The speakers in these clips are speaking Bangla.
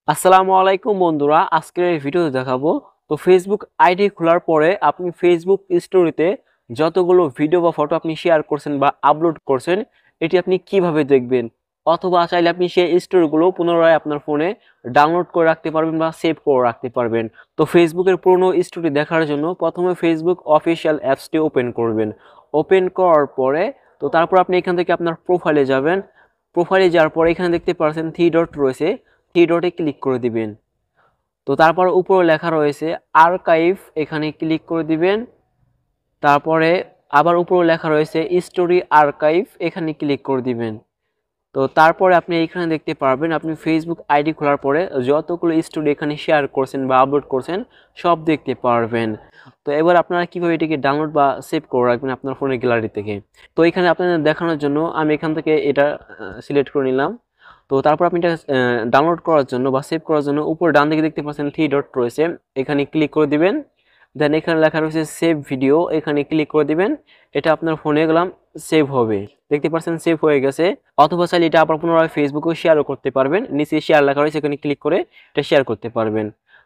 আসসালামু আলাইকুম বন্ধুরা, আজকের এই ভিডিওতে দেখাবো তো ফেসবুক আইডি খোলার পরে আপনি ফেসবুক স্টোরিতে যতগুলো ভিডিও বা ফটো আপনি শেয়ার করছেন বা আপলোড করছেন এটি আপনি কিভাবে দেখবেন, অথবা চাইলে আপনি সেই স্টোরিগুলো পুনরায় আপনার ফোনে ডাউনলোড করে রাখতে পারবেন বা সেভ করে রাখতে পারবেন। তো ফেসবুকের পুরনো স্টোরি দেখার জন্য প্রথমে ফেসবুক অফিসিয়াল অ্যাপসটি ওপেন করবেন। ওপেন করার পরে তো তারপর আপনি এখান থেকে আপনার প্রোফাইলে যাবেন। প্রোফাইলে যাওয়ার পরে এখানে দেখতে পাচ্ছেন থ্রি ডট রয়েছে, থ্রি ডটে ক্লিক করে দিবেন। তো তারপর উপরে লেখা রয়েছে আর্কাইভ, এখানে ক্লিক করে দিবেন। তারপরে আবার উপরে লেখা রয়েছে স্টোরি আর্কাইভ, এখানে ক্লিক করে দিবেন। তো তারপরে আপনি এখানে দেখতে পারবেন আপনি ফেসবুক আইডি খোলার পরে যতগুলো স্টোরি এখানে শেয়ার করছেন বা আপলোড করছেন সব দেখতে পারবেন। তো এবার আপনারা কিভাবে এটিকে ডাউনলোড বা সেভ করে রাখবেন আপনার ফোনের গ্যালারি থেকে, তো এখানে আপনাদের দেখানোর জন্য আমি এখান থেকে এটা সিলেক্ট করে নিলাম। তো তারপর আপনি এটা ডাউনলোড করার জন্য বা সেভ করার জন্য উপরে ডান দিকে দেখতে পাচ্ছেন থ্রি ডট রয়েছে, এখানে ক্লিক করে দিবেন। দেন এখানে লেখা রয়েছে সেভ ভিডিও, এখানে ক্লিক করে দিবেন। এটা আপনার ফোনে গেলাম সেভ হবে, দেখতে পাচ্ছেন সেভ হয়ে গেছে। অথবা চাইলে এটা আবার পুনরায় ফেসবুকেও শেয়ারও করতে পারবেন, নিচে শেয়ার লেখা রয়েছে এখানে ক্লিক করে এটা শেয়ার করতে পারবেন।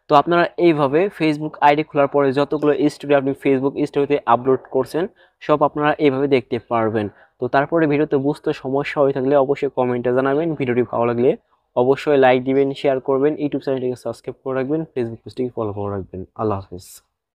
তো আপনারা এইভাবে ফেসবুক আইডি খোলার পরে যতগুলো স্টোরি আপনি ফেসবুক স্টোরিতে আপলোড করছেন সব আপনারা এইভাবে দেখতে পারবেন। তো তারপরে ভিডিওতে বুঝতে সমস্যা হয়ে থাকলে অবশ্যই কমেন্টে জানাবেন। ভিডিওটি ভালো লাগলে অবশ্যই লাইক দিবেন, শেয়ার করবেন, ইউটিউব চ্যানেলটিকে সাবস্ক্রাইব করে রাখবেন, ফেসবুক পেজটিকে ফলো করে রাখবেন। আল্লাহ হাফেজ।